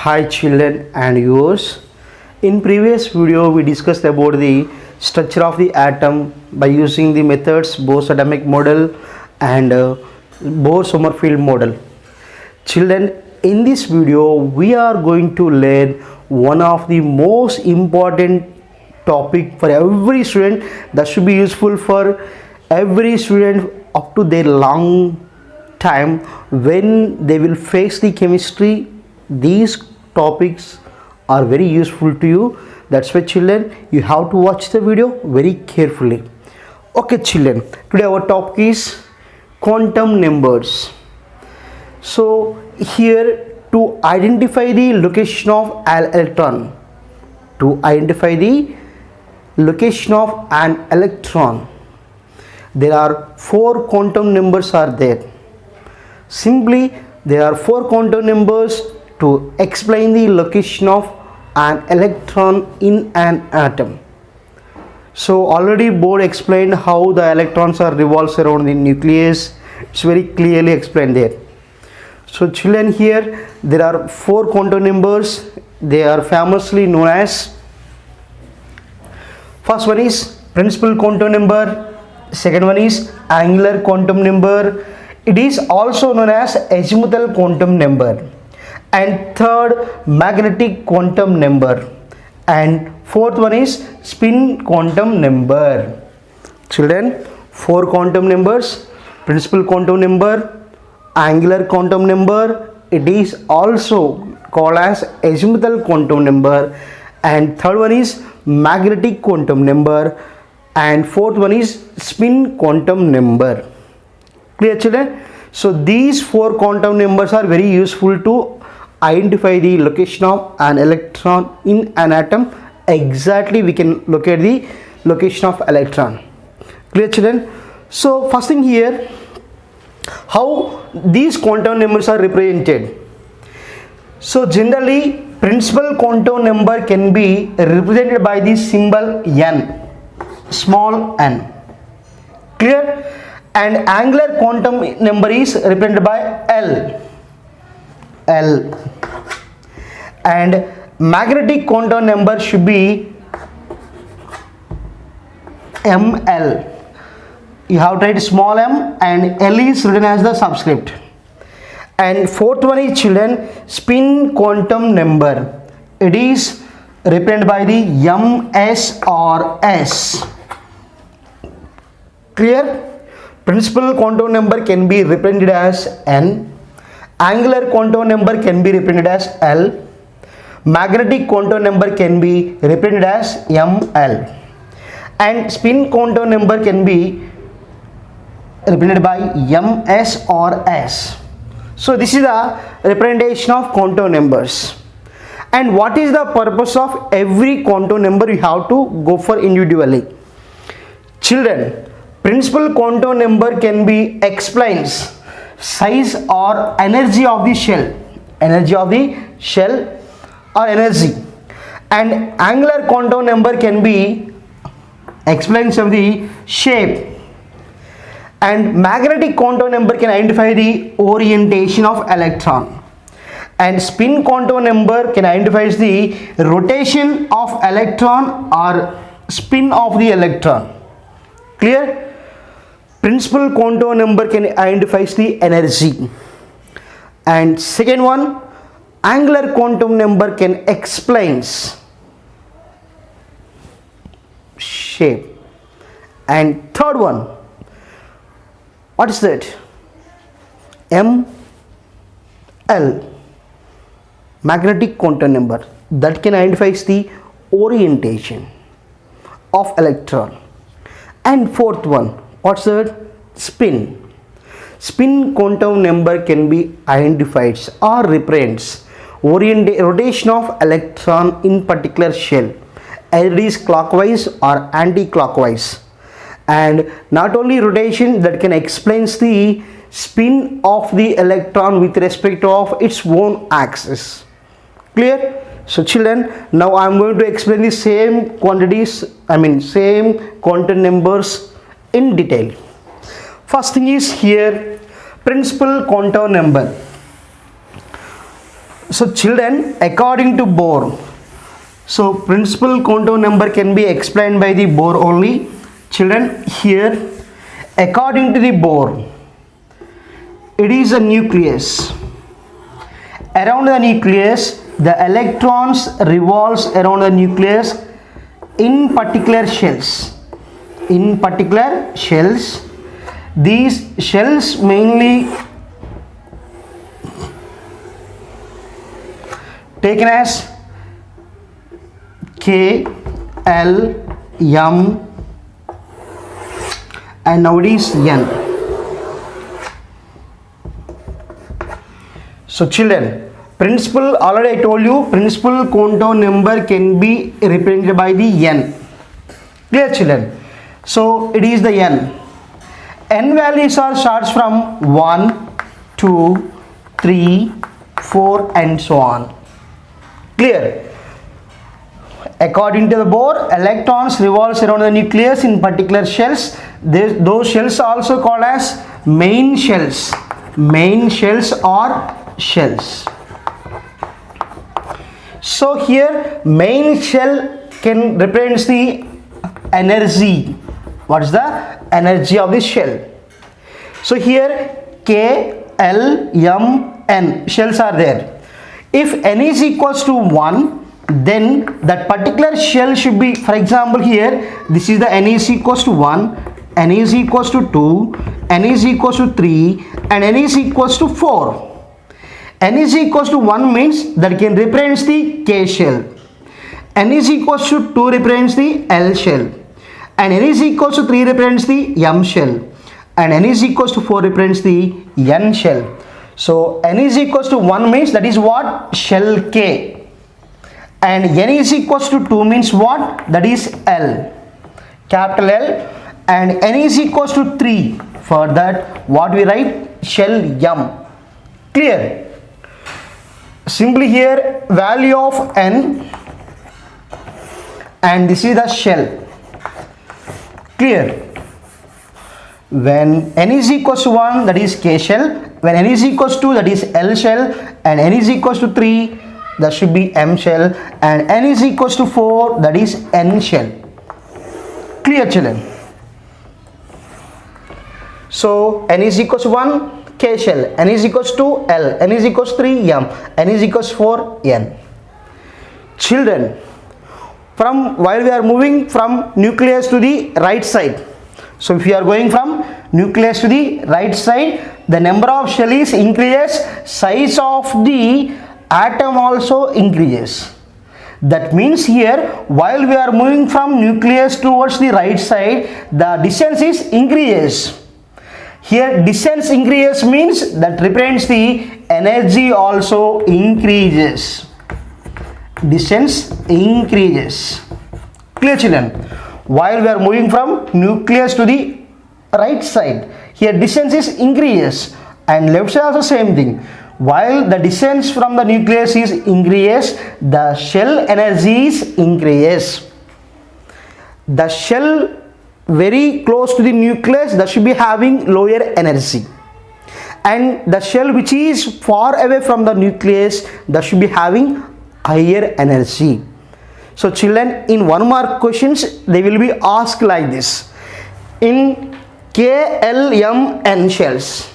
Hi children and viewers. In previous video we discussed about the structure of the atom by using the methods Bose-Atomic model and Bohr-Sommerfeld model. Children, in this video we are going to learn one of the most important topic for every student that should be useful for every student up to their long time when they will face the chemistry. These topics are very useful to you. That's why children, you have to watch the video very carefully. Okay children, today our topic is quantum numbers. So here, to identify the location of an electron, there are four quantum numbers are there. Simply there are four quantum numbers to explain the location of an electron in an atom. So already Bohr explained how the electrons are revolves around the nucleus. It's very clearly explained there. So children, here there are four quantum numbers. They are famously known as, first one is principal quantum number, second one is angular quantum number. It is also known as azimuthal quantum number, and third magnetic quantum number, and fourth one is spin quantum number. Children, four quantum numbers: principal quantum number, angular quantum number, it is also called as azimuthal quantum number, and third one is magnetic quantum number, and fourth one is spin quantum number. Clear children? So these four quantum numbers are very useful to identify the location of an electron in an atom. Exactly we can locate the location of electron. Clear children? So first thing here, how these quantum numbers are represented. So generally principal quantum number can be represented by the symbol n, small n. Clear? And angular quantum number is represented by L. And magnetic quantum number should be ML. You have to write small m and L is written as the subscript. And fourth one is children, spin quantum number. It is represented by the MS or S. Clear? Principal quantum number can be represented as N, angular quantum number can be represented as L, magnetic quantum number can be represented as ML, and spin quantum number can be represented by MS or S. So this is the representation of quantum numbers. And what is the purpose of every quantum number? You have to go for individually. Children, principal quantum number can be explains size or energy of the shell, or energy, and angular quantum number can be explains of the shape, and magnetic quantum number can identify the orientation of electron, and spin quantum number can identify the rotation of electron or spin of the electron. Clear? Principal quantum number can identify the energy, and second one, angular quantum number can explains shape, and third one, what is that? ML, magnetic quantum number, that can identify the orientation of electron, and fourth one, what's that? Spin quantum number can be identified or represents rotation of electron in particular shell, either it is clockwise or anti-clockwise, and not only rotation, that can explains the spin of the electron with respect of its own axis. Clear? So children, now I am going to explain the same quantum numbers in detail. First thing is here, principal quantum number. So children, according to Bohr, so principal quantum number can be explained by the Bohr only. Children, here according to the Bohr, it is a nucleus. Around the nucleus, the electrons revolves around the nucleus in particular shells. In particular shells, these shells mainly taken as K, L, M, and nowadays N. So children, principal, already I told you, principal quantum number can be represented by the N. Clear children? So it is the N. N values are starts from 1, 2, 3, 4 and so on. Clear? According to the Bohr, electrons revolves around the nucleus in particular shells. Those shells are also called as main shells. Main shells or shells. So here main shell can represent the energy. What is the energy of this shell? So here K, L, M, N shells are there. If N is equals to 1, then that particular shell should be, for example here, this is the N is equals to 1, N is equals to 2, N is equals to 3 and N is equals to 4. N is equals to 1 means that can represent the K shell. N is equals to 2 represents the L shell. And N is equals to 3 represents the M shell. And N is equals to 4 represents the N shell. So N is equals to 1 means that is what? Shell K. And N is equals to 2 means what? That is L. Capital L. And N is equals to 3. For that, what we write? Shell M. Clear? Simply here, value of N. And this is the shell. Clear? When N is equals to 1, that is K shell. When N is equals to 2, that is L shell. And N is equals to 3, that should be M shell. And N is equals to 4, that is N shell. Clear children? So N is equals to 1, K shell. N is equals to L. N is equals to 3, M. N is equals to 4, N. Children, while we are moving from nucleus to the right side, so if you are going from nucleus to the right side, the number of shell is increases, size of the atom also increases. That means here, while we are moving from nucleus towards the right side, the distance is increases. Here distance increases means that represents the energy also increases. Distance increases. Clear children? While we are moving from nucleus to the right side, here distance is increases, and left side also same thing. While the distance from the nucleus is increases, the shell energy is increases. The shell very close to the nucleus, that should be having lower energy, and the shell which is far away from the nucleus, that should be having higher energy. So children, in 1 mark questions they will be asked like this. In K, L, M, N shells,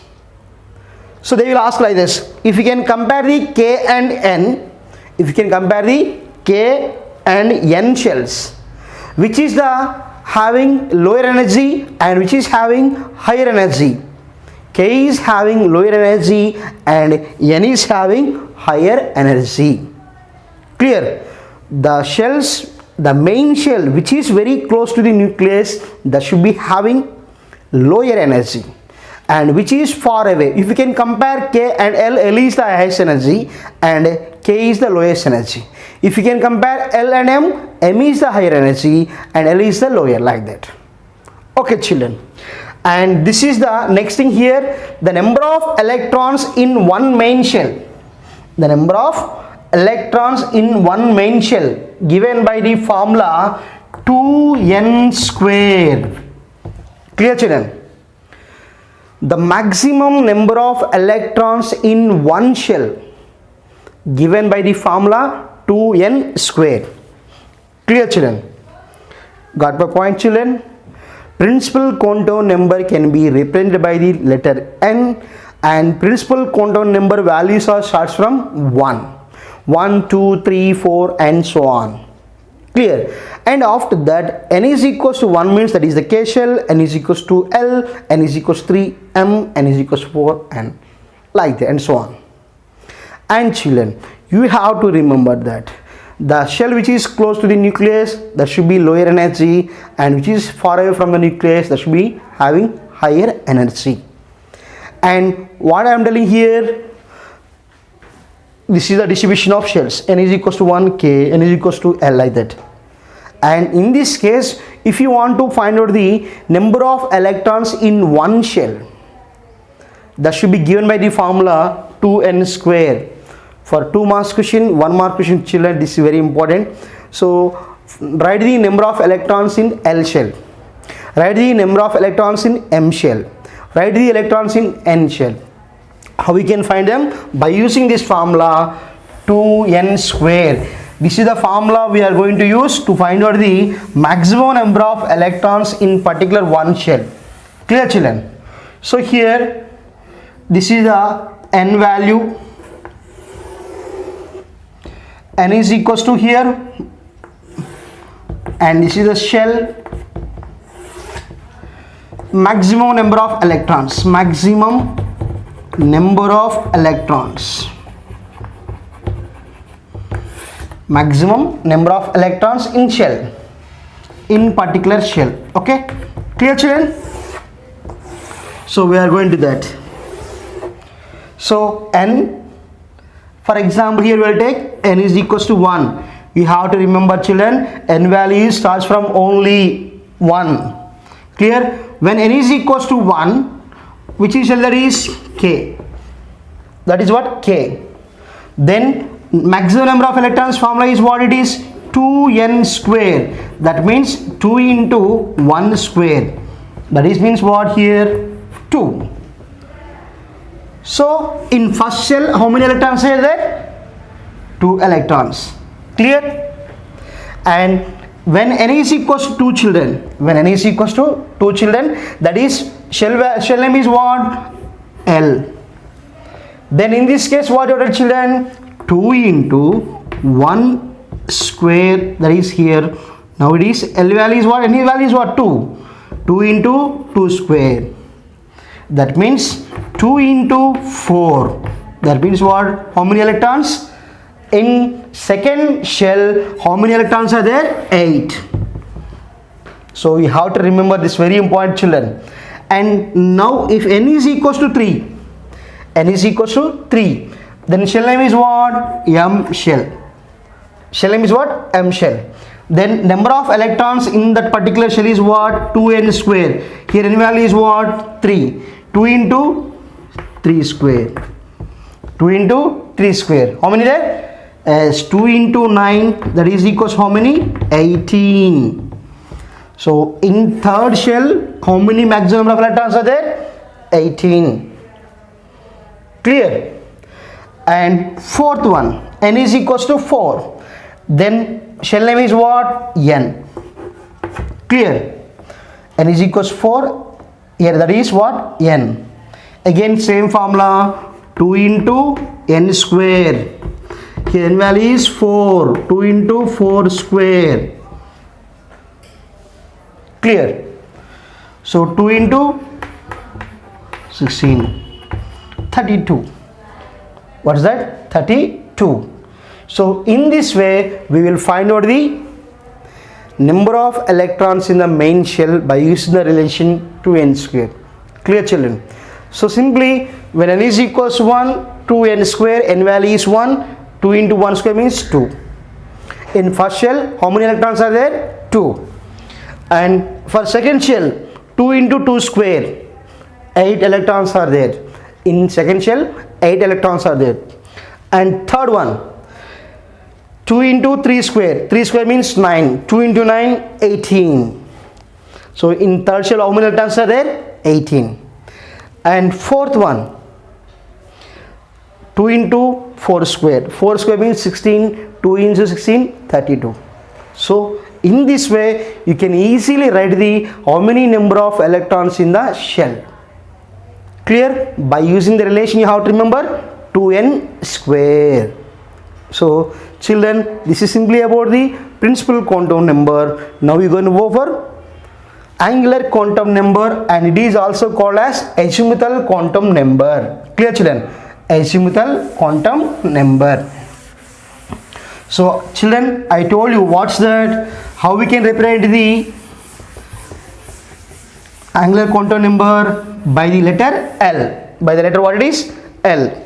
so they will ask like this. If you can compare the K and N, if you can compare the K and N shells, which is the having lower energy and which is having higher energy? K is having lower energy and N is having higher energy. Clear? The shells, the main shell which is very close to the nucleus, that should be having lower energy, and which is far away, if you can compare K and L, L is the highest energy and K is the lowest energy. If you can compare L and M, M is the higher energy and L is the lower, like that. Okay children, and this is the next thing here, the number of electrons in one main shell. The number of electrons in one main shell given by the formula 2n square. Clear children? The maximum number of electrons in one shell, given by the formula 2n square. Clear, children? Got my point, children? Principal quantum number can be represented by the letter n, and principal quantum number values are starts from 1, 2, 3, 4 and so on. Clear? And after that, n is equals to 1 means that is the K shell, n is equals to L, n is equals to 3, m, n is equals to 4 and like that and so on. And children, you have to remember that the shell which is close to the nucleus, that should be lower energy, and which is far away from the nucleus, that should be having higher energy. And what I am telling here, this is the distribution of shells. N is equals to 1, K, n is equals to L, like that. And in this case, if you want to find out the number of electrons in one shell, that should be given by the formula 2n square. For 2 marks question, 1 mark question, children, this is very important. So write the number of electrons in L shell, write the number of electrons in M shell, write the electrons in N shell. How we can find them? By using this formula 2n square. This is the formula we are going to use to find out the maximum number of electrons in particular one shell. Clear, children? So here, this is the n value, n is equals to here, and this is the shell, maximum number of electrons, maximum number of electrons, maximum number of electrons in shell, in particular shell. Okay, clear, children? So we are going to that. So n, for example, here we will take n is equals to 1. You have to remember, children, n value starts from only 1. Clear? When n is equals to 1, which is shell, that is K. That is what? K. Then maximum number of electrons formula is what it is? 2n square. That means 2 into 1 square. That is means what here? 2. So in first shell, how many electrons are there? 2 electrons. Clear? And when n is equals to 2 children, when n is equals to 2 children, that is shell name is what? L. Then in this case, what are the children? 2 into 1 square, that is here. Now it is L value is what? N value is what? 2. 2 into 2 square. That means 2 into 4. That means what? How many electrons? In second shell, how many electrons are there? 8. So you have to remember this, very important, children. And now if n is equals to 3, n is equals to 3, then shell name is what? M shell. Shell name is what? M shell. Then number of electrons in that particular shell is what? 2n square. Here n value is what? 3. 2 into 3 square. 2 into 3 square. How many there? As 2 into 9, that is equals how many? 18. So in third shell, how many maximum number of electrons are there? 18. Clear? And fourth one, n is equals to 4. Then shell name is what? N. Clear? N is equals 4. Here that is what? N. Again same formula, 2 into n square. Here n value is 4. 2 into 4 square. Clear? So 2 into 16. 32. What is that? 32. So in this way, we will find out the number of electrons in the main shell by using the relation 2n square. Clear, children? So simply, when n is equals to 1, 2n square, n value is 1, 2 into 1 square means 2. In first shell, how many electrons are there? 2. And for second shell, 2 into 2 square, 8 electrons are there. In second shell, 8 electrons are there. And third one, 2 into 3 square. 3 square means 9. 2 into 9, 18. So in third shell, how many electrons are there? 18. And fourth one, 2 into 4 square. 4 square means 16. 2 into 16, 32. So in this way you can easily write the how many number of electrons in the shell. Clear? By using the relation you have to remember 2n square. So children, this is simply about the principal quantum number. Now we are going to go for angular quantum number, and it is also called as azimuthal quantum number. Clear children? Azimuthal quantum number. So children, I told you what's that, how we can represent the angular quantum number by the letter L. By the letter what it is? L.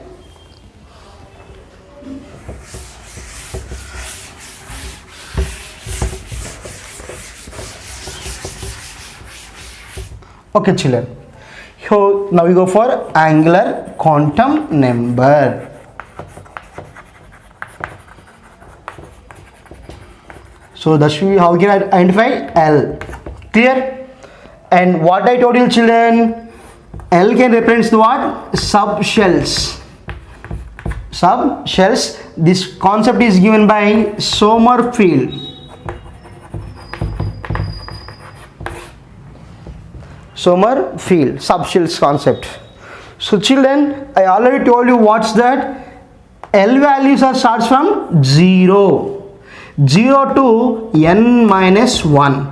Okay children, so now we go for angular quantum number. So that's how we can identify L. Clear? And what I told you children, L can represent the what? Subshells. Subshells. This concept is given by Sommerfeld. Sommerfeld, subshells concept. So children, I already told you what's that. L values are starts from 0 to n minus 1.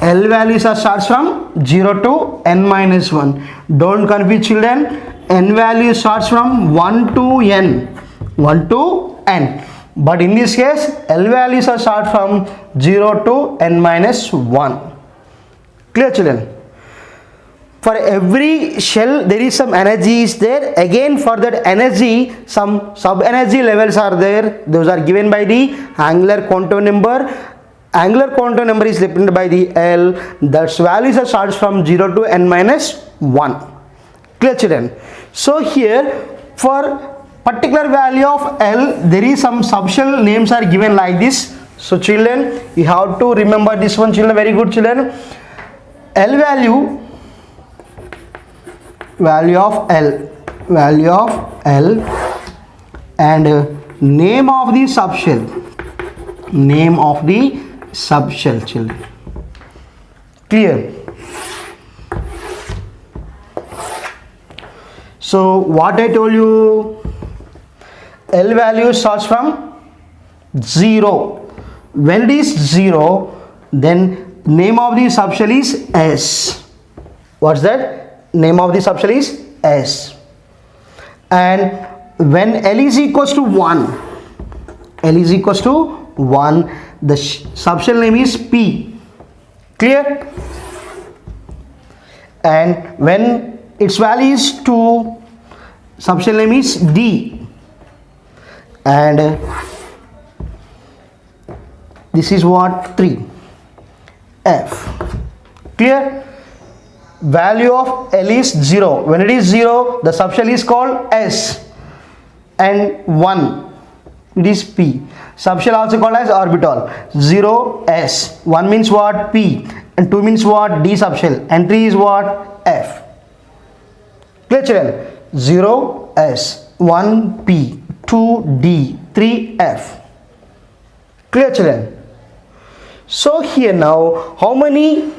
L values are starts from 0 to n minus 1. Don't confuse children. N value starts from 1 to n. 1 to n. But in this case, L values are start from 0 to n minus 1. Clear children? For every shell there is some energy is there. Again for that energy some sub energy levels are there. Those are given by the angular quantum number. Angular quantum number is represented by the L. That's values are starts from 0 to n minus 1. Clear children? So here for particular value of L there is some subshell names are given like this. So children, you have to remember this one children, very good children. L value of L and name of the subshell children. Clear? So what I told you, L value starts from 0. When it is 0, then name of the subshell is S. What's that? Name of the subshell is S. And when L is equals to 1, the subshell name is P. Clear? And when its value is 2, subshell name is D. And this is what? 3. F. Clear? Value of L is 0. When it is 0, the subshell is called S, and 1 it is P. Subshell also called as orbital. 0 S, 1 means what? P, and 2 means what? D subshell, and 3 is what? F. Clear children? 0 S, 1 P, 2 D, 3 F. Clear children? So here now, how many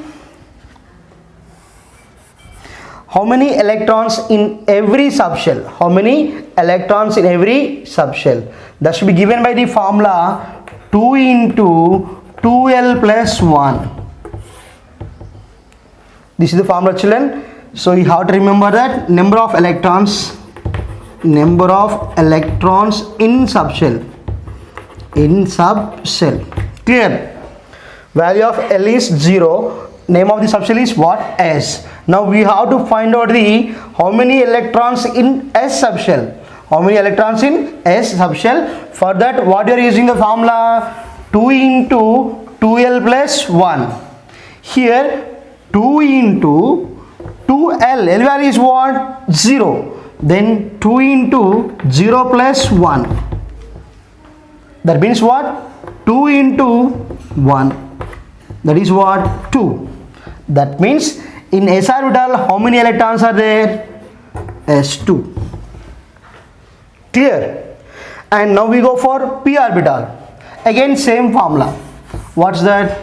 electrons in every subshell? How many electrons in every subshell? That should be given by the formula 2 into 2L plus 1. This is the formula children. So you have to remember that number of electrons in subshell. Clear? Value of L is 0. Name of the subshell is what? S. Now we have to find out the how many electrons in S subshell. How many electrons in S subshell? For that, what you are using the formula 2 into 2L plus 1. Here 2 into 2L. L value is what? 0. Then 2 into 0 plus 1. That means what? 2 into 1. That is what? 2. That means in S orbital, how many electrons are there? S2. Clear? And now we go for p orbital. Again same formula. What's that?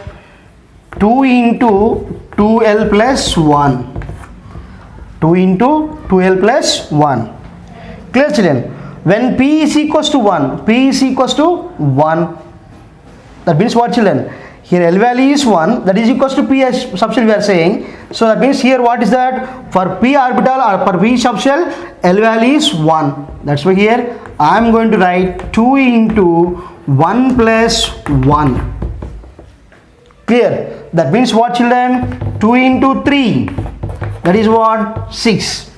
2 into 2l plus 1. 2 into 2l plus 1. Clear children? When p is equals to 1, p is equals to 1. That means what children? Here L value is 1, that is equals to P subshell we are saying. So that means here what is that? For P orbital or for P subshell, L value is 1. That's why here I am going to write 2 into 1 plus 1. Clear? That means what children? 2 into 3. That is what? 6.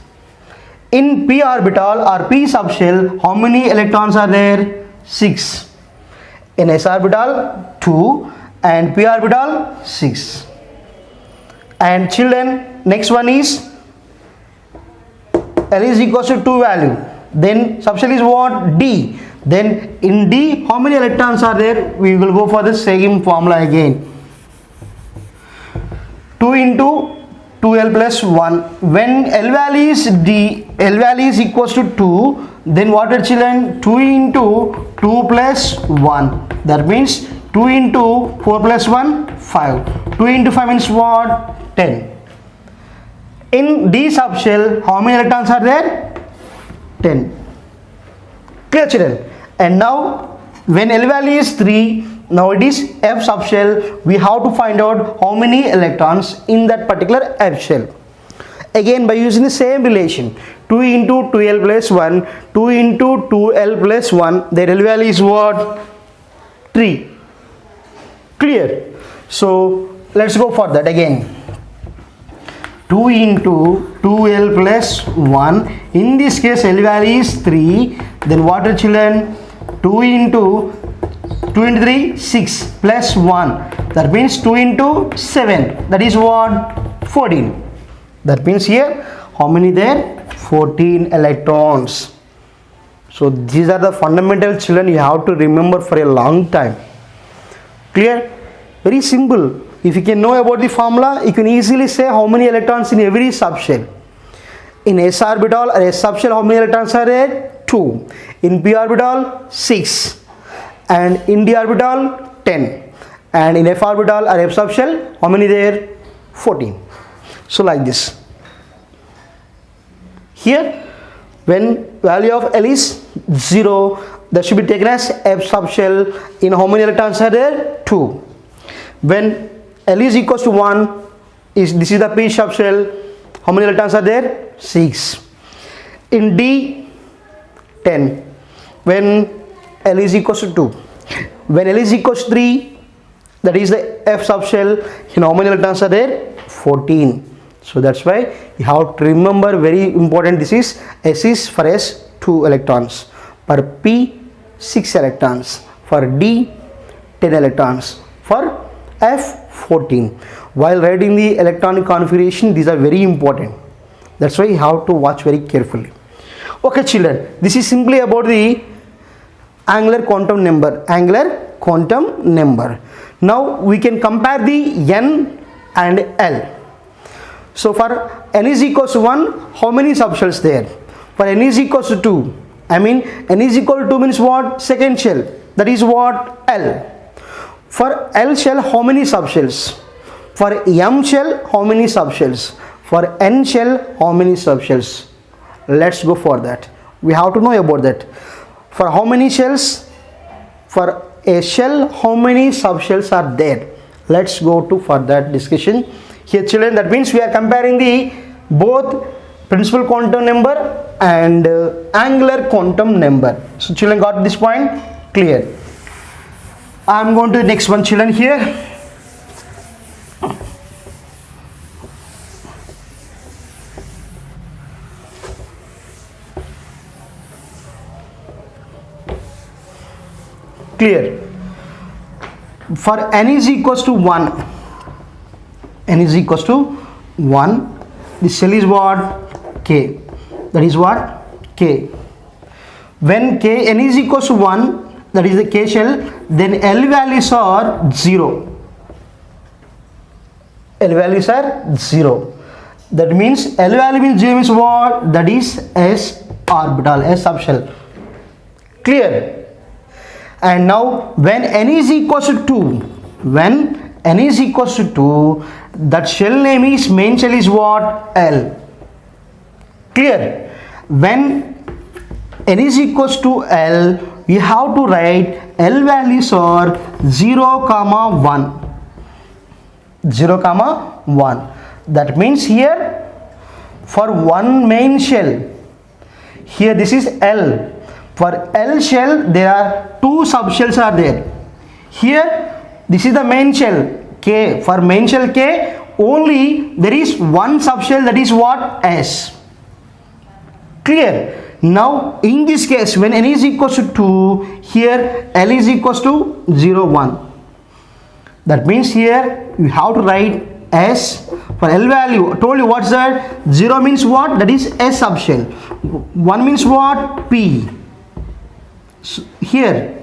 In P orbital or P subshell, how many electrons are there? 6. In S orbital, 2. And p orbital 6. And children, next one is L is equals to 2 value, then subshell is what? D. Then in D, how many electrons are there? We will go for the same formula again. 2 into 2l plus 1. When L value is D, L value is equals to 2, then what are children? 2 into 2 plus 1. That means 2 into 4 plus 1, 5. 2 into 5 means what? 10. In D subshell, how many electrons are there? 10. Clear children? And now, when L value is 3, now it is F subshell, we have to find out how many electrons in that particular F shell. Again, by using the same relation, 2 into 2l plus 1, 2 into 2l plus 1, their L value is what? 3. Clear? So let's go for that again. 2 into 2l plus 1. In this case, L value is 3. Then what are children? 2 into 3, 6 plus 1. That means 2 into 7. That is what? 14. That means here, how many there? 14 electrons. So these are the fundamental children you have to remember for a long time. Clear? Very simple. If you can know about the formula, you can easily say how many electrons in every subshell. In S orbital or S subshell, how many electrons are there? 2. In P orbital, 6. And in D orbital, 10. And in F orbital or F subshell, how many there? 14. So like this. Here, when value of L is 0, that should be taken as F subshell. In how many electrons are there? 2. When L is equals to 1, this is the P subshell. How many electrons are there? 6. In D, 10. When L is equals to 2. When L is equals to 3, that is the F subshell. In how many electrons are there? 14. So that's why you have to remember, very important, this is S is for S 2 electrons. For P 6 electrons. For D 10 electrons. For F 14. While writing the electronic configuration, these are very important. That's why you have to watch very carefully. Okay children, this is simply about the angular quantum number. Angular quantum number. Now we can compare the N and L. So for N is equals to 1, how many subshells there? For N is equals to 2, I mean N is equal to 2 means what? Second shell. That is what? L. For L shell, how many subshells? For M shell, how many subshells? For N shell, how many subshells? Let's go for that. We have to know about that. For how many shells? For a shell, how many subshells are there? Let's go to for that discussion. Here children, that means we are comparing the both principal quantum number and angular quantum number. So children got this point clear. I am going to the next one children here. Clear. For N is equals to 1. N is equals to 1. The shell is what? K. That is what? K. When N is equals to 1, that is the K shell, then L values are 0. L values are 0. That means L value means 0 means what? That is S orbital, S subshell. Clear? And now when n is equals to 2, when n is equals to 2, that shell name is, main shell is what? L. Clear? When n is equals to L, we have to write L values are 0 comma 1. 0 comma 1. That means here for one main shell, here this is L. For L shell there are two subshells are there. Here this is the main shell K. For main shell K only there is one subshell, that is what? S. Clear? Now in this case when n is equals to 2, here L is equals to 0 1. That means here you have to write S. For L value, I told you what's that? 0 means what? That is S subshell. 1 means what? P. So here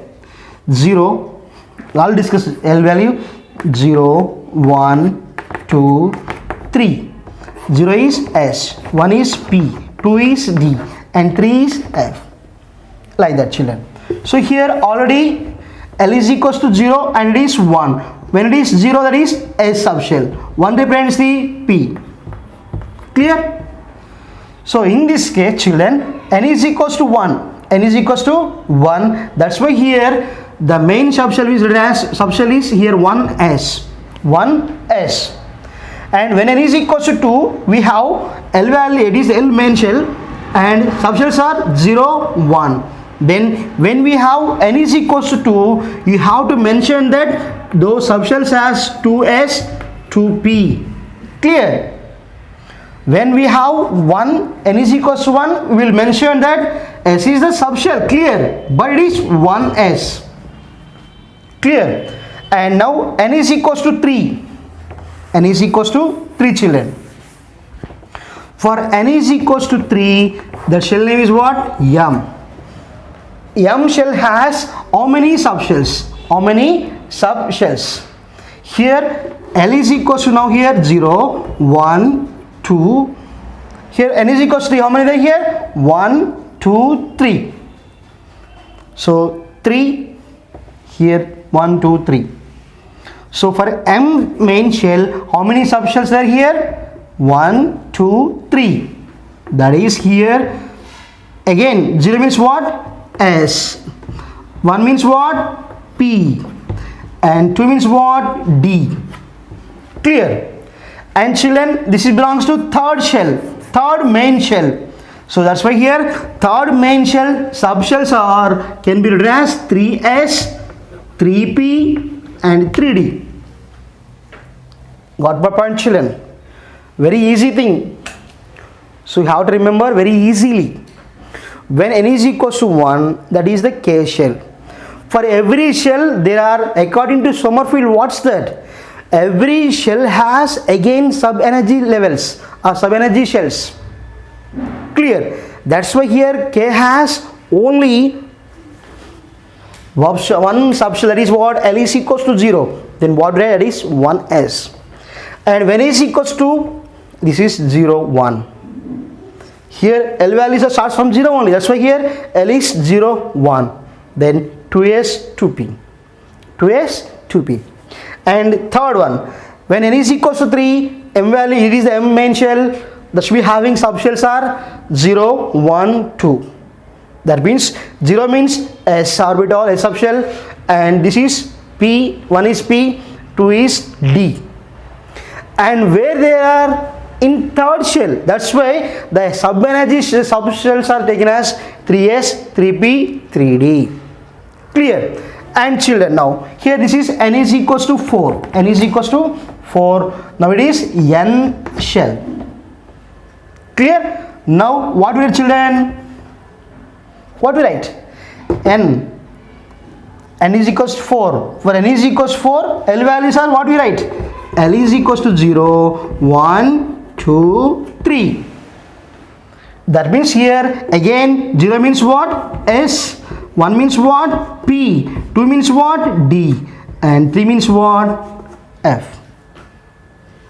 0, I'll discuss L value. 0 1 2 3. 0 is S, 1 is P, 2 is D, and 3 is F. Like that, children. So here already L is equals to 0 and it is 1. When it is 0, that is S subshell. 1 represents the P. Clear? So in this case, children, n is equals to 1. N is equals to 1. That's why here the main subshell is here 1S. 1S. And when n is equals to 2, we have L value, it is L main shell, and subshells are 0 1. Then when we have n is equals to 2, you have to mention that those subshells as 2S 2P. Clear? When we have 1, n is equals to 1, we will mention that S is the subshell. Clear? But it is 1S. Clear? And now n is equals to 3. N is equals to 3, children. For n is equals to 3, the shell name is what? M. M shell has how many subshells? How many subshells? Here L is equals to, now here 0 1 2. Here n is equals to 3. How many there here? 1 2 3. So 3 here 1 2 3. So for M main shell, how many subshells are here? 1 2 3. That is here again 0 means what? S. 1 means what? P. And 2 means what? D. Clear? And children, this belongs to third shell, third main shell. So that's why here third main shell subshells are can be written as 3S, 3P, and 3D. Got my point, children? Very easy thing. So you have to remember very easily. When n is equals to 1, that is the K shell. For every shell there are, according to Sommerfeld, what's that? Every shell has again sub energy levels or sub energy shells. Clear? That's why here K has only one subshell, that is what? L is equals to 0. Then what that is 1S. And when is equals to, this is 0 1. Here L values starts from 0 only. That's why here L is 0 1. Then 2S 2P. 2S 2P. And third one, when n is equals to 3, M value, it is the M main shell. That should be having subshells are 0 1 2. That means 0 means S orbital, S subshell, and this is P. 1 is P, 2 is D. And where they are in third shell, that's why the sub energy subshells are taken as 3S, 3P, 3D. Clear? And children, now here this is n is equals to 4. N is equals to 4. Now it is N shell. Clear? Now what we write, children? What we write? N. N is equals to 4. For n is equals to 4, L values are what we write? L is equals to 0, 1, 2, 3. That means here again 0 means what? S. 1 means what? P. 2 means what? D. And 3 means what? F.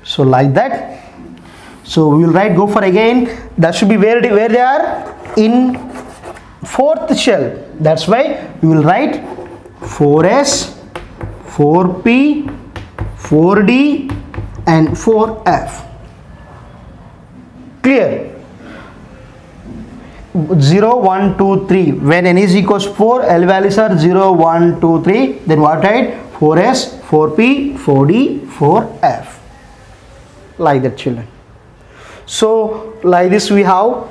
So like that. So we will write, go for again. That should be where they are in fourth shell. That's why we will write 4s, 4p, 4d and 4f. Clear? 0, 1, 2, 3. When n is equals to 4, L values are 0, 1, 2, 3. Then what write? 4s, 4p, 4d, 4f. Like that, children. So like this we have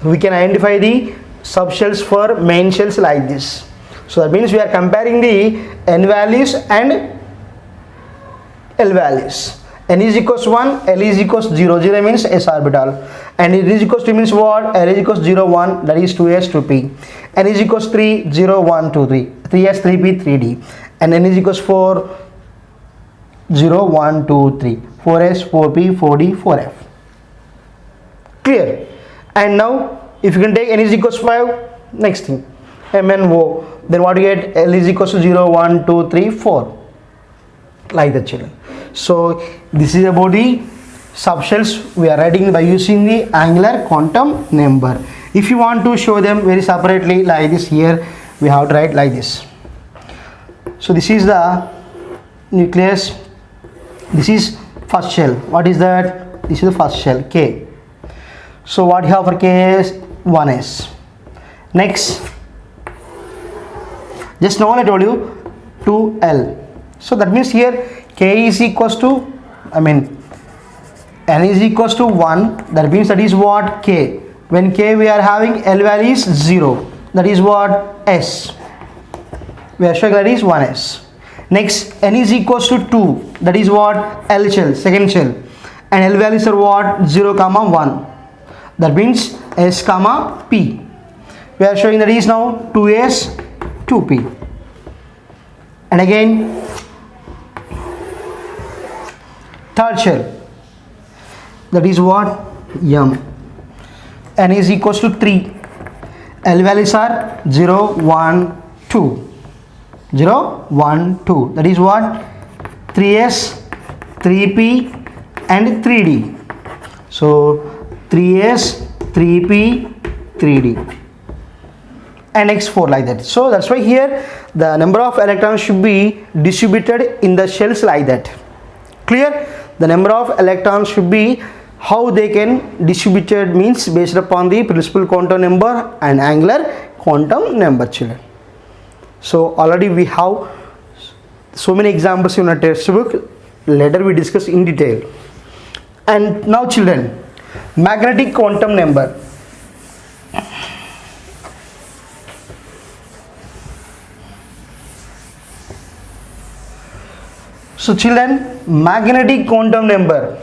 we can identify the subshells for main shells like this. So that means we are comparing the n values and L values. N is equals to 1, L is equals to 0, 0 means s orbital, and it is equals to means what? L is equals to 0, 1, that is 2s, 2p. N is equals to 3, 0, 1, 2, 3, 3s, 3p, 3d, and n is equals to 4, 0, 1, 2, 3, 4s, 4p, 4d, 4f. Clear? And now if you can take n is equals to 5, next thing, m and o, then what you get? L is equals to 0, 1, 2, 3, 4. Like that, children. So this is about the subshells we are writing by using the angular quantum number. If you want to show them very separately like this, here we have to write like this. So this is the nucleus, this is first shell. What is that? This is the first shell, K. So what you have for K is 1s. Next, just now I told you 2L. So that means here K is equals to, n is equals to 1. That means that is what? K. When K we are having L value is 0. That is what? S. We are showing that is 1s. Next, n is equals to 2. That is what? L shell, second shell. And L values are what? 0, 1. That means S, P. We are showing that is now 2s, 2p. And again, third shell, that is what? M. N is equals to 3. L values are 0, 1, 2. 0, 1, 2. That is what? 3s, 3p and 3d. So 3s, 3p, 3d. And next 4 like that. So that's why here the number of electrons should be distributed in the shells like that. Clear? The number of electrons should be how they can distributed means based upon the principal quantum number and angular quantum number, children. So already we have so many examples in our textbook. Later we discuss in detail. And now, children, magnetic quantum number. So children, magnetic quantum number.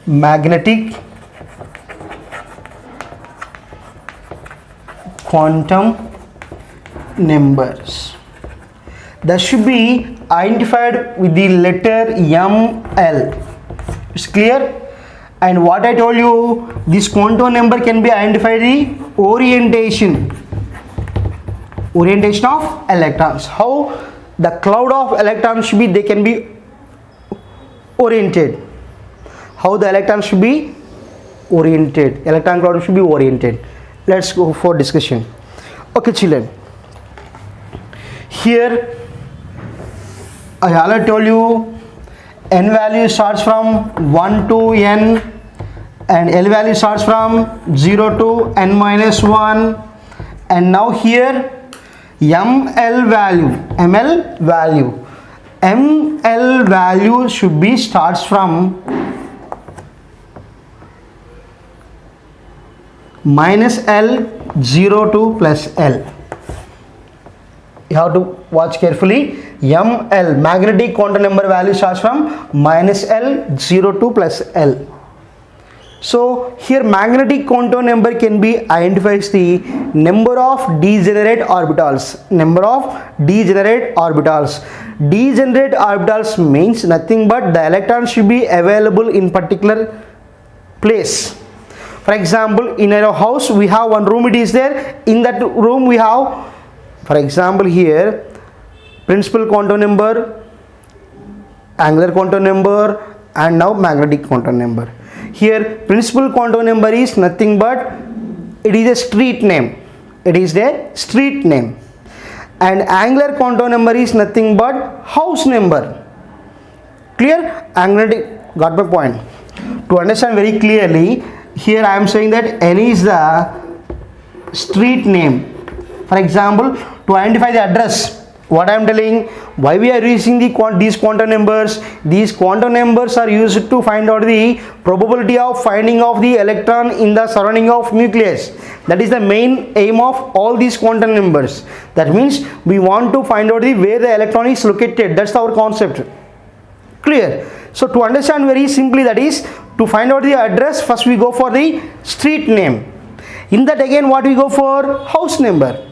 Magnetic quantum numbers that should be identified with the letter ML. It's clear? And what I told you, this quantum number can be identified the orientation of electrons. How the cloud of electrons should be, they can be oriented. How the electrons should be oriented, electron cloud should be oriented. Let's go for discussion. Okay, children, here I already told you n value starts from 1 to n and L value starts from 0 to n minus 1, and now here ML value should be starts from minus L, 0 to plus L. You have to watch carefully. ML, magnetic quantum number value starts from minus L, 0 to plus L. So here magnetic quantum number can be identifies the number of degenerate orbitals. Number of degenerate orbitals. Degenerate orbitals means nothing but the electron should be available in particular place. For example, in our house we have one room, it is there. In that room we have, for example, here principal quantum number, angular quantum number, and now magnetic quantum number. Here principal quantum number is nothing but it is a street name. It is the street name. And angular quantum number is nothing but house number. Clear? Angular, got my point. To understand very clearly, here I am saying that n is the street name. For example, to identify the address, what I am telling, why we are using these quantum numbers? These quantum numbers are used to find out the probability of finding of the electron in the surrounding of nucleus. That is the main aim of all these quantum numbers. That means we want to find out the where the electron is located. That's our concept. Clear? So to understand very simply, that is to find out the address, first we go for the street name. In that again what we go for? House number.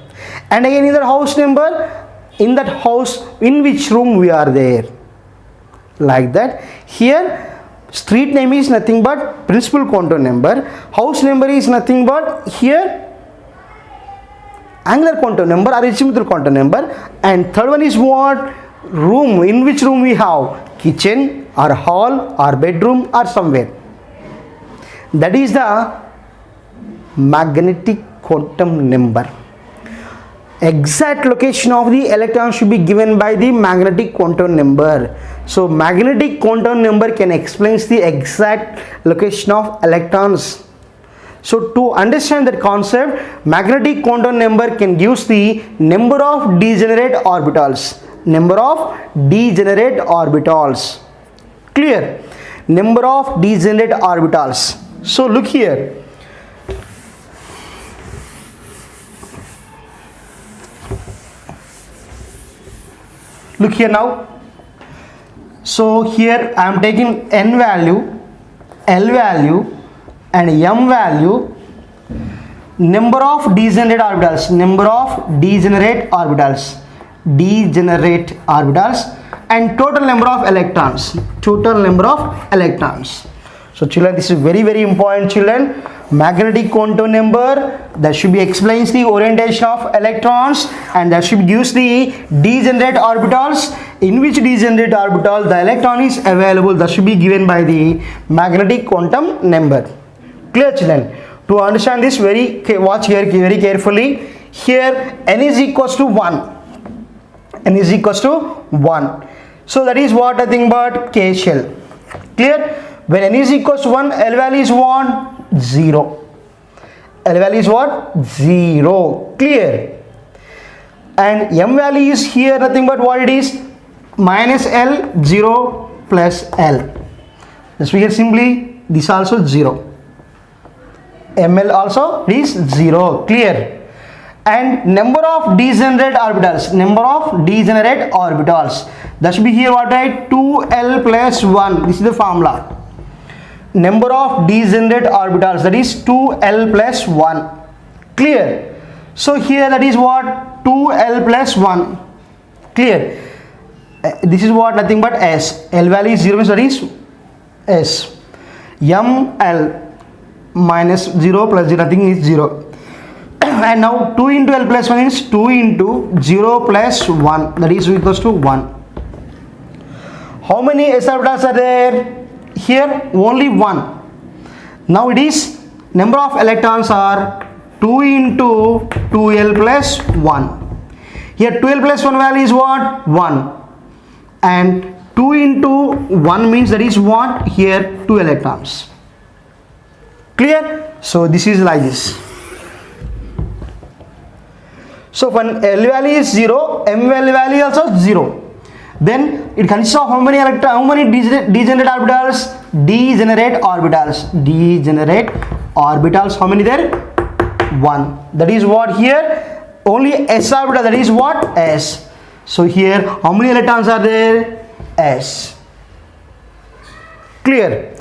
And again in that house number, in that house in which room we are there. Like that. Here street name is nothing but principal quantum number. House number is nothing but here angular quantum number or azimuthal quantum number. And third one is what? Room. In which room we have? Kitchen or hall or bedroom or somewhere. That is the magnetic quantum number. Exact location of the electron should be given by the magnetic quantum number. So magnetic quantum number can explain the exact location of electrons. So to understand that concept, magnetic quantum number can give the number of degenerate orbitals. Number of degenerate orbitals. Clear? Number of degenerate orbitals. So look here. Look here now. So here I am taking n value, L value and M value. Number of degenerate orbitals. Number of degenerate orbitals. Degenerate orbitals and total number of electrons. Total number of electrons. So children, this is very very important children. Magnetic quantum number, that should be explains the orientation of electrons, and that should gives the degenerate orbitals. In which degenerate orbital the electron is available, that should be given by the magnetic quantum number. Clear children? To understand this, watch here very carefully. Here n is equals to 1. N is equals to 1. So that is what nothing but K shell. Clear? When n is equals to 1, L value is what? 0. L value is what? 0. Clear? And M value is here nothing but what it is? Minus L, 0 plus L. Let's figure simply, this also 0. ML also is 0. Clear? And number of degenerate orbitals. Number of degenerate orbitals. That should be here what, right? 2L plus 1. This is the formula. Number of degenerate orbitals, that is 2L plus 1. Clear? So here that is what? 2L plus 1. Clear? This is what? Nothing but S. L value is 0 means that is S. ML minus 0 plus 0, nothing is 0. And now 2 into L plus 1 is 2 into 0 plus 1, that is equals to 1. How many S orbitals are there? Here only 1. Now it is number of electrons are 2 into 2L plus 1. Here 2L plus 1 value is what? 1. And 2 into 1 means that is what? Here 2 electrons. Clear? So this is like this. So when L value is 0, M value also 0. Then it consists of how many degenerate orbitals? Degenerate orbitals. Degenerate orbitals. How many there? 1. That is what here? Only S orbital. That is what? S. So here how many electrons are there? S. Clear?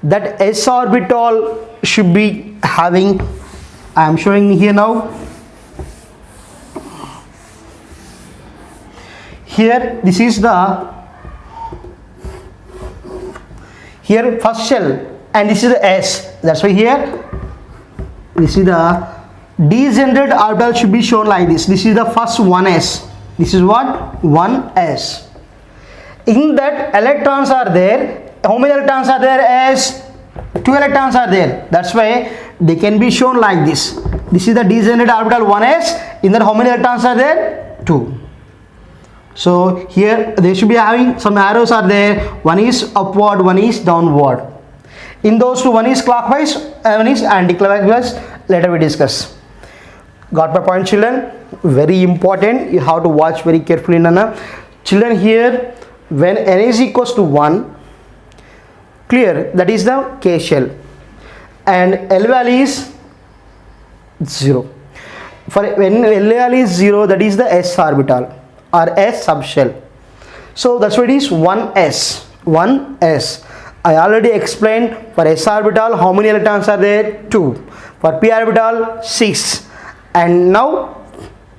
That S orbital should be having, I am showing here now. Here this is the here first shell and this is the S. That's why here this is the degenerate orbital should be shown like this. This is the first 1s. This is what? 1s. In that electrons are there. How many electrons are there? S. 2 electrons are there. That's why they can be shown like this. This is the degenerate orbital 1s. In that, how many electrons are there? 2. So here they should be having some arrows are there. One is upward, one is downward. In those two, one is clockwise, one is anti-clockwise. Later we discuss. Got my point, children? Very important. You have to watch very carefully, Nana. Children, here when n is equals to 1, clear, that is the K shell, and L value is 0. For when L value is 0, that is the s orbital or s subshell. So that's why it is 1s. 1s. I already explained for s orbital how many electrons are there? 2. For p orbital 6. And now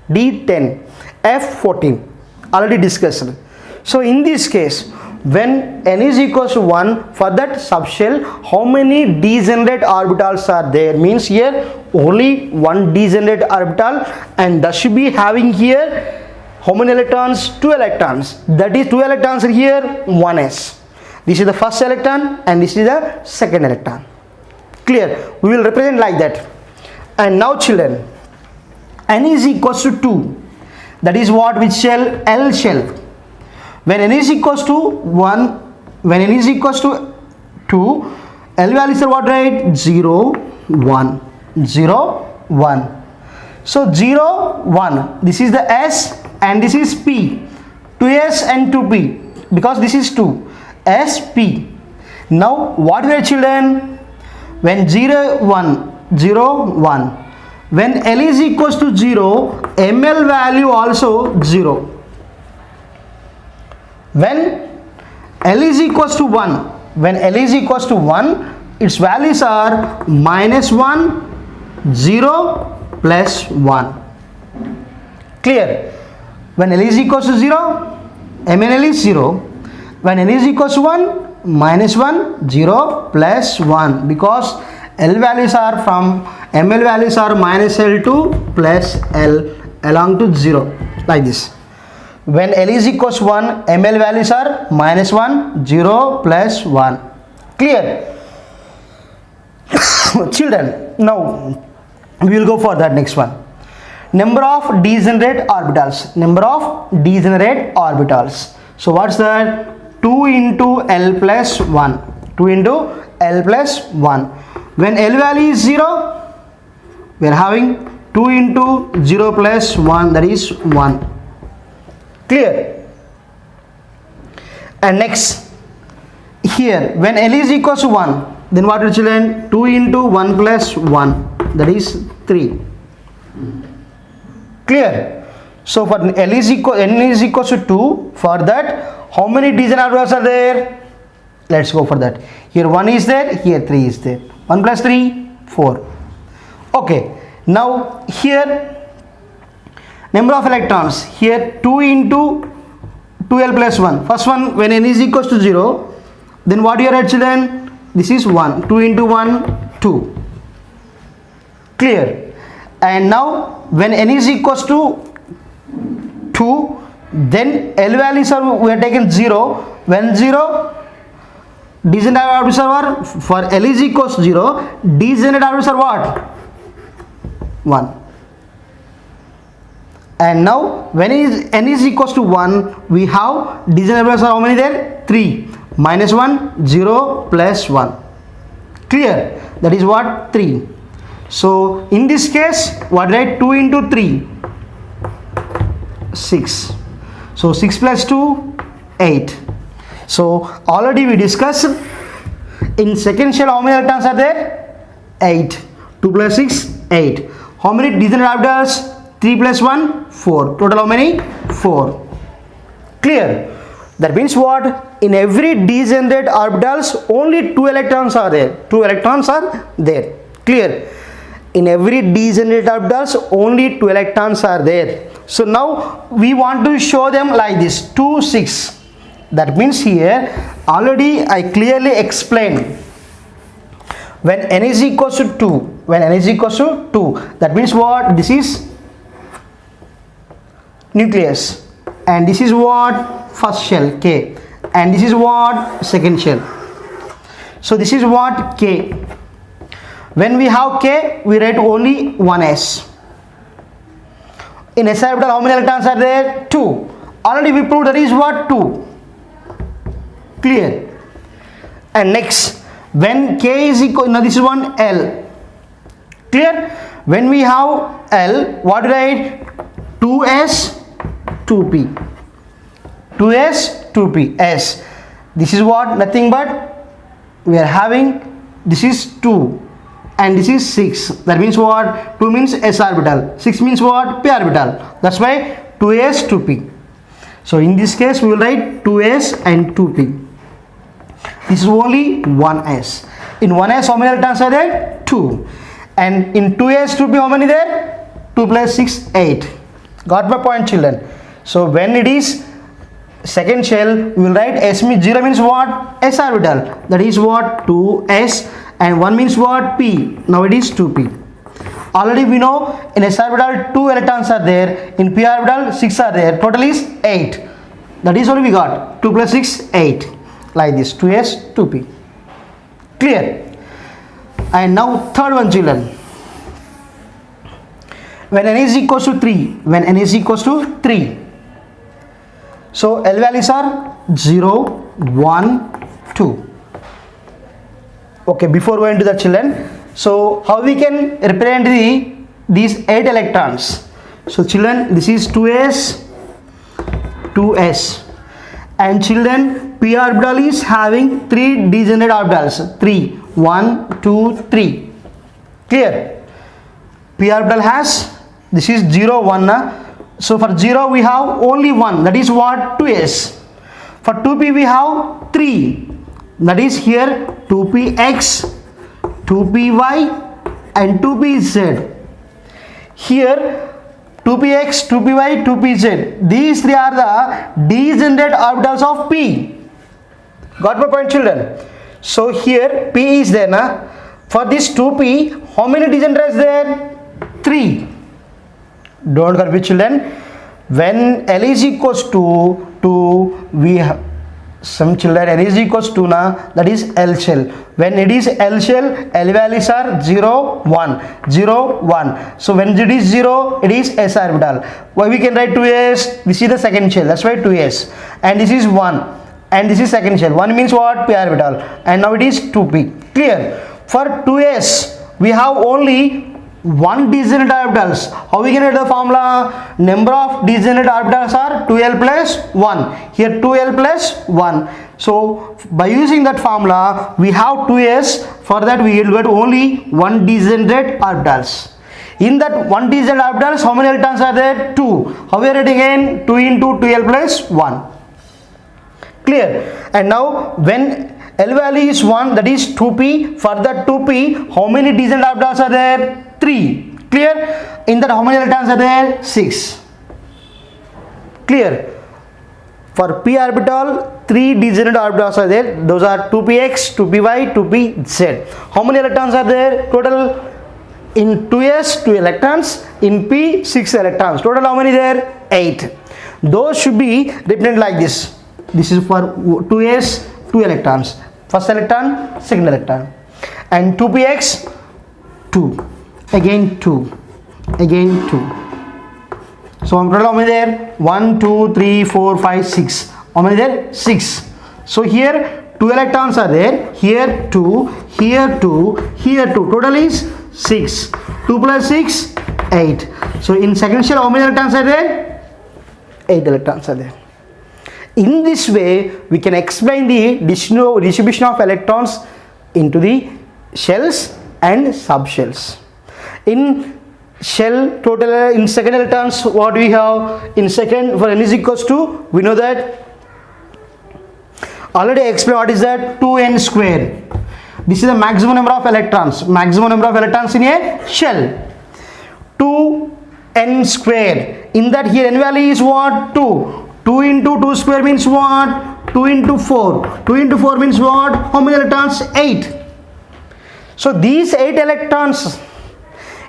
D10, F14 already discussed. So in this case, when n is equals to 1, for that subshell, how many degenerate orbitals are there? Means here only one degenerate orbital, and that should be having here how many electrons? 2 electrons. That is 2 electrons are here, 1s. This is the first electron and this is the second electron. Clear? We will represent like that. And now children, n is equals to 2. That is what? Which shell? L shell. When n is equals to 1, when n is equals to 2, L values are what, right? 0, 1, 0, 1. So 0, 1. This is the S and this is P. 2S and 2P, because this is 2. SP. Now what were, children? When 0, 1, 0, 1. When L is equals to 0, ML value also 0. When L is equals to 1, when L is equals to 1, its values are -1, 0, plus 1. Clear? When L is equals to 0, MNL is 0. When N is equals to 1, -1, 0, plus 1, because L values are from ML values are -L to plus L along to 0, like this. When L is equals to 1, ML values are -1, 0, plus 1. Clear? Children, now we will go for that next one. Number of degenerate orbitals. Number of degenerate orbitals. So what's that? 2 into L plus 1. 2 into L plus 1. When L value is 0, we are having 2 into 0 plus 1, that is 1. Clear? And next, here when L is equals to 1, then what will, children? 2 into 1 plus 1, that is 3. Clear? So for L is equal, N is equals to 2, for that how many degenerate orbitals are there? Let's go for that. Here 1 is there, here 3 is there. 1 plus 3, 4. Okay. Now here number of electrons. Here 2 into 2L plus 1. First one, when n is equals to 0, then what you are at, children? This is 1. 2 into 1, 2. Clear? And now when n is equals to 2, then L values are, we are taken 0. When 0, degenerate orbitals are, for L is equals to 0, degenerate orbitals are what? 1. And now when n is equals to 1, we have degenerate orbitals are how many there? 3. -1, 0, plus 1. Clear? That is what? 3. So in this case, what, right? 2 into 3, 6. So 6 plus 2, 8. So already we discussed in second shell how many electrons are there? 8. 2 plus 6, 8. How many degenerate orbitals? 3 plus 1, 4. Total how many? 4. Clear? That means what? In every degenerate orbitals only 2 electrons are there. 2 electrons are there. Clear? In every degenerate orbitals only 2 electrons are there. So now we want to show them like this, 2, 6. That means here already I clearly explained when n is equals to 2, when n is equals to 2, that means what? This is nucleus and this is what? First shell, K, and this is what? Second shell. So this is what? K. When we have K, we write only one S. In s orbital, how many electrons are there? 2. Already we proved that is what? 2. Clear? And next, when K is equal, now this is one L. Clear? When we have L, what do we write? 2S, 2P. 2S, 2P. S. This is what? Nothing but we are having, this is 2 and this is 6. That means what? 2 means S orbital. 6 means what? P orbital. That's why 2S, 2P. So in this case, we will write 2S and 2P. This is only 1S. In 1S, how many electrons are there? 2. And in 2S, 2P, how many there? 2 plus 6, 8. Got my point, children? So when it is second shell, we will write S means 0 means what? S orbital. That is what? 2S. And 1 means what? P. Now it is 2P. Already we know in S orbital 2 electrons are there. In P orbital 6 are there. Total is 8. That is what we got. 2 plus 6, 8. Like this. 2S, 2P. Clear? And now third one, children. When n is equals to 3. When n is equals to 3. So L values are 0, 1, 2. Okay, before going to the children. So how we can represent these 8 electrons? So children, this is 2S, 2S. And children, P orbital is having 3 degenerate orbitals. 3. 1, 2, 3. Clear? P orbital has, this is 0, 1. So for 0 we have only 1. That is what? 2S. For 2P we have 3. That is here 2Px, 2Py and 2Pz. Here 2Px, 2Py, 2Pz. These 3 are the degenerate orbitals of P. Got my point, children? So here P is there. Na? For this 2P, how many degenerates there? 3. Don't confuse, children. When L is equals to 2, we have some children, N is equals to na, that is L shell. When it is L shell, L values are 0, 1, 0, 1. So when it is 0, it is S orbital. Why we can write 2S? This is the second shell. That's why 2S. And this is 1. And this is second shell. 1 means what? P orbital. And now it is 2P. Clear? For 2S, we have only 1 degenerate orbitals. How we can write the formula? Number of degenerate orbitals are 2L plus 1. Here 2L plus 1. So by using that formula, we have 2S. For that we will get only 1 degenerate orbitals. In that 1 degenerate orbitals, how many electrons are there? 2. How we are writing again? 2 into 2L plus 1. Clear? And now when L value is 1, that is 2P. For that 2P, how many degenerate orbitals are there? 3. Clear? In that how many electrons are there? 6. Clear? For P orbital, 3 degenerate orbitals are there. Those are 2Px, 2Py, 2Pz. How many electrons are there? Total in 2S, 2 electrons. In P, 6 electrons. Total how many there? 8. Those should be represented like this. This is for 2S, 2 electrons. First electron, second electron. And 2Px, 2. Again 2. Again 2. So total how many there? 1, 2, 3, 4, 5, 6. How many there? 6. So here 2 electrons are there. Here 2, here 2, here 2. Total is 6. 2 plus 6, 8. So in second shell how many electrons are there? 8 electrons are there. In this way, we can explain the distribution of electrons into the shells and subshells. In shell total, in second electrons, what we have? In second, for n is equals to, we know that, already explained what is that? 2n square. This is the maximum number of electrons. Maximum number of electrons in a shell. 2n square. In that here n value is what? 2. 2 into 2 square means what? 2 into 4. 2 into 4 means what? How many electrons? 8. So these 8 electrons,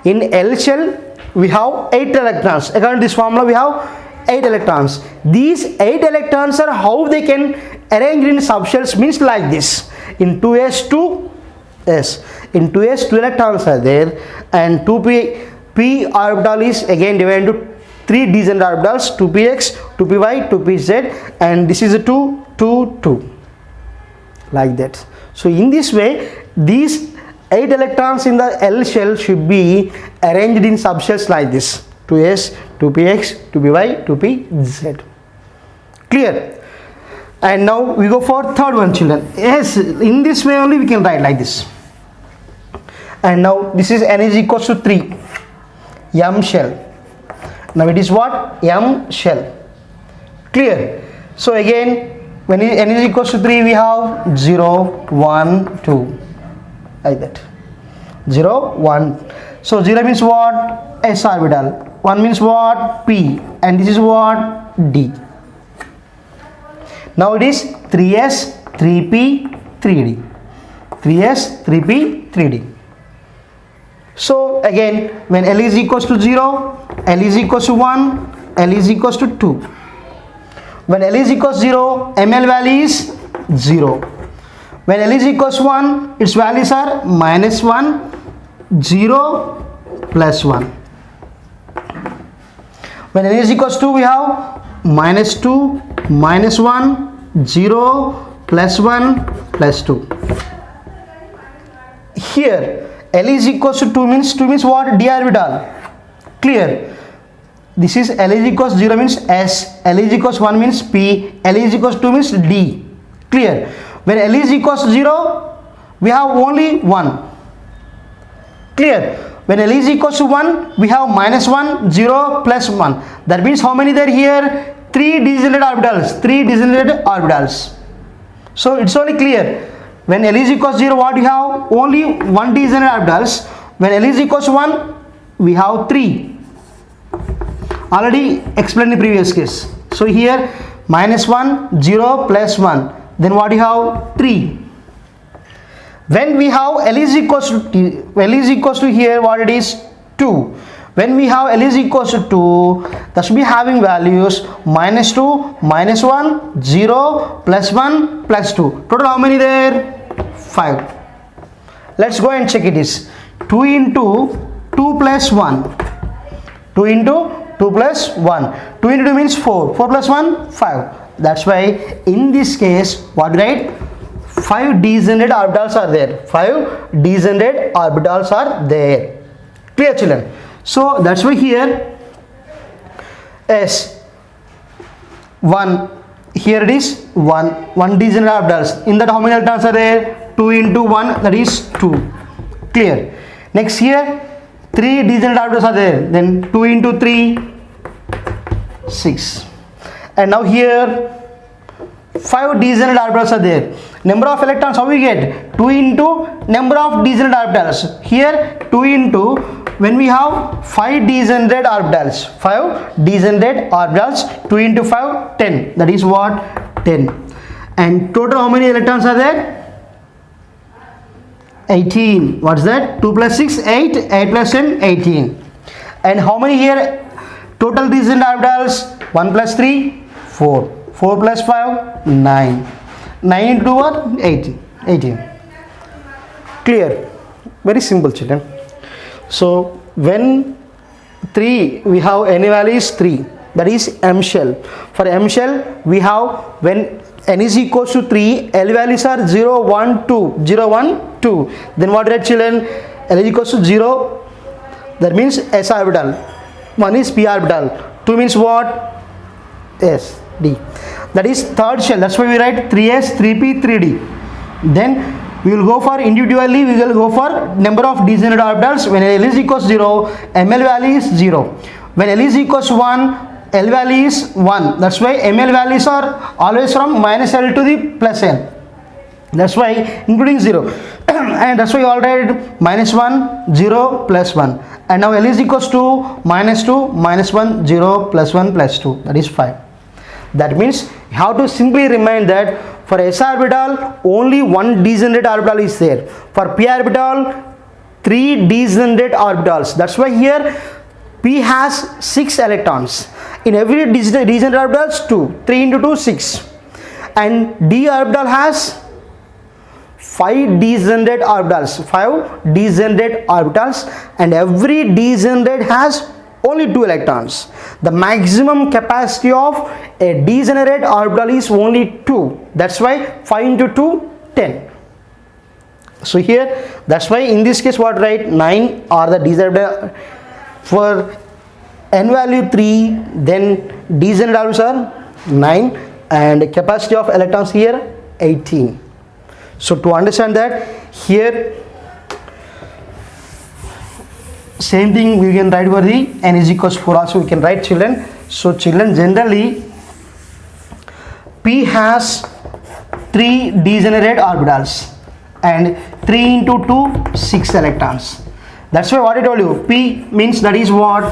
in L shell we have 8 electrons. According to this formula we have 8 electrons. These 8 electrons are how they can arrange in subshells means like this. In 2s2, Yes, in 2s 2 electrons are there, and 2p orbital is again divided into 3 degenerate orbitals, 2px, 2py, 2pz, and this is a 2, 2, 2, like that. So in this way, these 8 electrons in the L shell should be arranged in subshells like this: 2s, 2px, 2py, 2pz. Clear? And now we go for third one, children. Yes, in this way only we can write like this. And now this is n is equals to 3, M shell. Now it is what? M shell. Clear? So again, when n is equals to 3, we have 0, 1, 2, like that. 0, 1. So 0 means what? S orbital. 1 means what? P. And this is what? D. Now it is 3s, 3p, 3d. 3s, 3p, 3d. So again, when L is equals to 0, L is equals to 1, L is equals to 2. When L is equals to 0, ML value is 0. When L is equals to 1, its values are -1, 0, +1. When L is equals to 2, we have -2, -1, 0, +1, +2. Here L is equals to 2 means what? D orbital. Clear? This is L is equals to 0 means S, L is equals to 1 means P, L is equals to 2 means D. Clear? When L is equals to 0, we have only 1. Clear? When L is equals to 1, we have -1, 0, +1. That means how many there here? 3 degenerate orbitals. 3 degenerate orbitals. So it's only clear. When L is equals to 0, what we have? Only 1 degenerate orbitals. When L is equals to 1, we have 3. Already explained in the previous case. So here -1, 0, +1. Then what you have? 3. When we have L is equals to here, what it is? 2. When we have L is equals to 2, that should be having values -2, -1, 0, +1, +2. Total how many there? 5. Let's go and check it is 2 into 2 plus 1. 2 into 2 plus 1. 2 into 2 means 4. 4 plus 1, 5. That's why in this case, what right? 5 degenerate orbitals are there. 5 degenerate orbitals are there. Clear, children? So that's why here S 1, here it is 1 degenerate orbitals. In that how many electrons are there? 2 into 1, that is 2. Clear? Next here 3 degenerate orbitals are there. Then 2 into 3, 6. And now here 5 degenerate orbitals are there. Number of electrons how we get? 2 into number of degenerate orbitals. Here 2 into, when we have 5 degenerate orbitals, 5 degenerate orbitals, 2 into 5, 10. That is what? 10. And total how many electrons are there? 18. What's that? 2 plus 6, 8. 8 plus 10, 18. And how many here? Total degenerate orbitals? 1 plus 3, 4. 4 plus 5, 9. 9 into what? 18. 18. Clear? Very simple, children. So when 3, we have any value is 3. That is M shell. For M shell, we have when n is equals to 3, L values are 0, 1, 2. 0, 1, 2. Then what right, children? L is equals to 0. That means S orbital. 1 is P orbital. 2 means what? S, D. That is third shell. That's why we write 3s, 3p, 3d. Then we will go for individually, we will go for number of degenerate orbitals. When L is equals to 0, ML value is 0. When L is equals to 1, L value is 1. That's why ML values are always from minus L to the plus L. That's why including 0. And that's why you all write -1, 0, +1. And now L is equals to -2, -1, 0, +1, +2. That is 5. That means you have to simply remind that for S orbital only 1 degenerate orbital is there. For P orbital 3 degenerate orbitals. That's why here P has 6 electrons. In every degenerate orbitals 2. 3 into 2, 6. And D orbital has 5 degenerate orbitals, 5 degenerate orbitals, and every degenerate has only 2 electrons. The maximum capacity of a degenerate orbital is only 2. That's why 5 into 2, 10. So here, that's why in this case what write 9 are the degenerate. For n value 3, then degenerate orbitals are 9 and capacity of electrons here 18. So to understand that, here same thing we can write for the n is equals 4 also we can write, children. So children, generally P has 3 degenerate orbitals and 3 into 2, 6 electrons. That's why what I told you, P means that is what,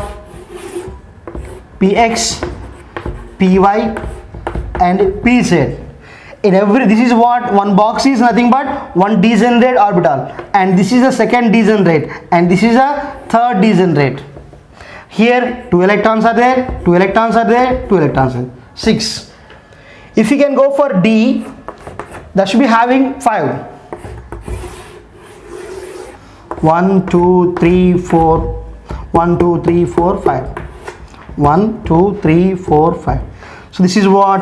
Px, Py and Pz. In every, this is what, one box is nothing but one degenerate orbital, and this is the second degenerate, and this is a third degenerate. Here 2 electrons are there, 2 electrons are there, 2 electrons are there, 6. If you can go for D, that should be having 5. 1 2 3 4 1 2 3 4 5 1 2 3 4 5. So this is what,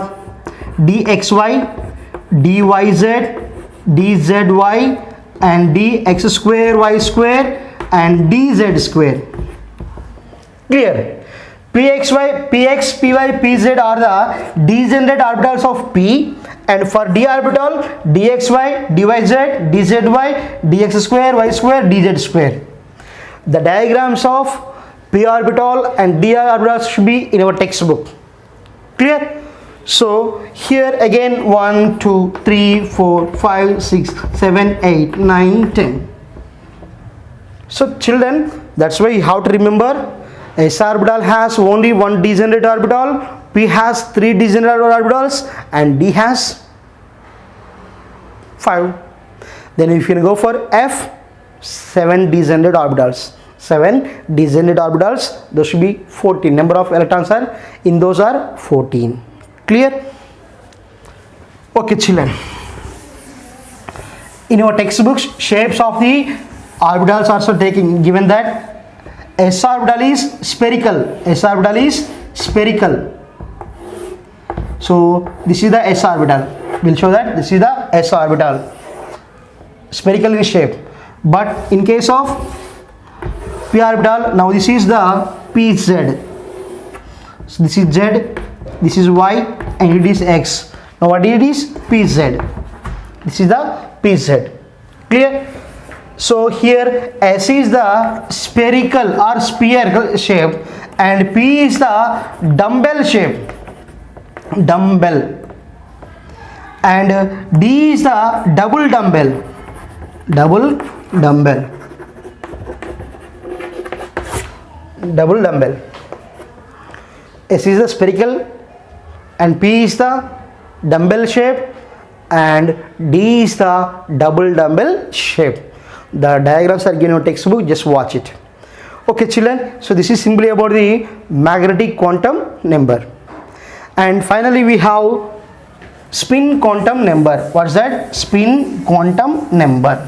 dxy, dyz, dzy and dx square y square and dz square. Clear? Pxy, Px, Py, Pz are the degenerate orbitals of P, and for d orbital dxy, dyz, dzy, dx square y square, dz square. The diagrams of p orbital and d orbital should be in our textbook. Clear? So here again 1 2 3 4 5 6 7 8 9 10. So children, that's why you have to remember, S orbital has only one degenerate orbital, P has 3 degenerate orbitals, and D has 5. Then if you go for F, 7 degenerate orbitals. 7 degenerate orbitals, those should be 14. Number of electrons are in those are 14. Clear? Okay children, in our textbooks, shapes of the orbitals also taking, given that S orbital is spherical. S orbital is spherical. So this is the S orbital. We'll show that this is the S orbital, spherical in shape. But in case of P orbital, now this is the Pz. So this is Z, this is Y, and it is X. Now what it is? Pz. This is the Pz. Clear? So here S is the spherical or spherical shape and P is the dumbbell shape, dumbbell, and D is the double dumbbell, double dumbbell, double dumbbell. S is the spherical and P is the dumbbell shape and D is the double dumbbell shape. The diagrams are given in your textbook, just watch it. Okay children, so this is simply about the magnetic quantum number. And finally we have spin quantum number. What's that? Spin quantum number.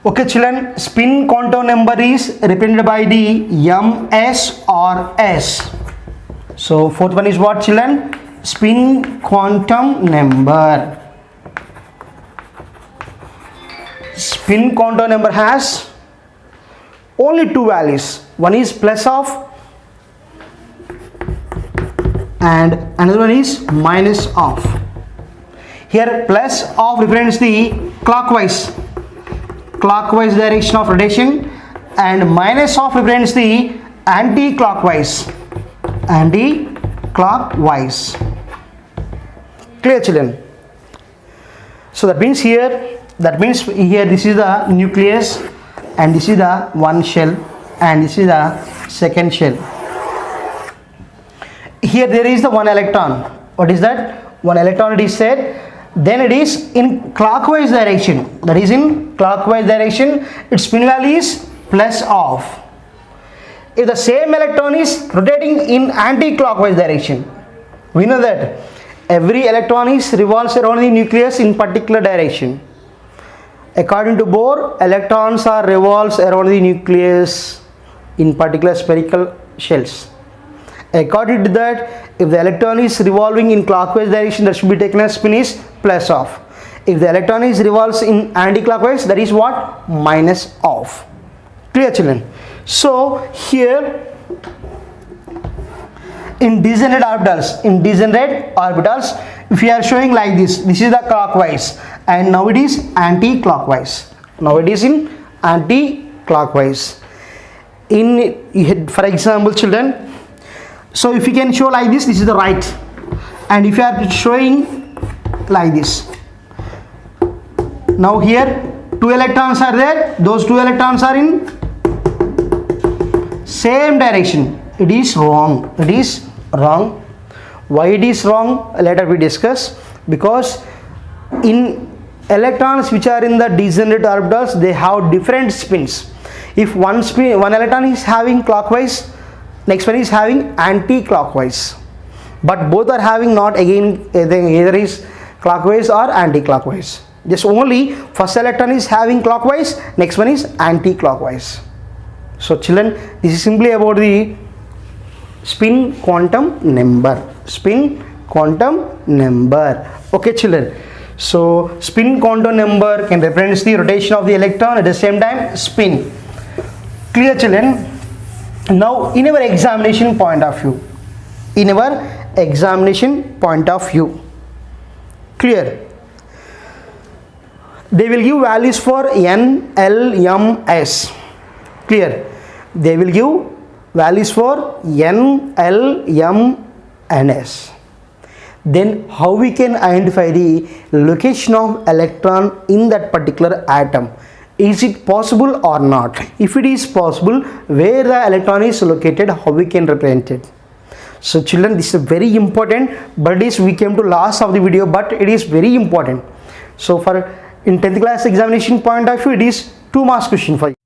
Okay children, spin quantum number is represented by the ms or s. So fourth one is what children? Spin quantum number. Spin quantum number has only 2 values. One is plus of and another one is minus of. Here plus of represents the clockwise direction of rotation, and minus of represents the anti-clockwise. Clear children? So that means here this is the nucleus and this is the one shell and this is the second shell. Here there is the one electron. What is that? One electron it is said. Then it is in clockwise direction. That is in clockwise direction. Its spin value is plus of. If the same electron is rotating in anti-clockwise direction, We know that every electron is revolves around the nucleus in particular direction. According to Bohr, electrons are revolves around the nucleus in particular spherical shells. According to that, if the electron is revolving in clockwise direction, that should be taken as spin is plus of. If the electron is revolves in anti-clockwise, that is what? Minus of. Clear, children? So here in degenerate orbitals, if we are showing like this is the clockwise, and now it is anti-clockwise. Now it is in anti-clockwise. In, for example, children, so if you can show like this is the right, and if you are showing like this, now here 2 electrons are there, those 2 electrons are in same direction. It is wrong. It is wrong. Why it is wrong? Later we discuss. Because in electrons which are in the degenerate orbitals, they have different spins. If one electron is having clockwise, next one is having anti-clockwise. But both are having not again either is clockwise or anti-clockwise. Just only first electron is having clockwise, next one is anti-clockwise. So children, this is simply about the spin quantum number. Spin quantum number. Okay, children. So spin quantum number can represent the rotation of the electron, at the same time spin. Clear, children? Now in our examination point of view, clear, they will give values for N, L, M, S. Clear? They will give values for N, L, M and S. Then how we can identify the location of electron in that particular atom? Is it possible or not? If it is possible, where the electron is located, how we can represent it? So children, this is very important, but we came to last of the video, but it is very important. So for in 10th class examination point of view, it is 2 marks question for you.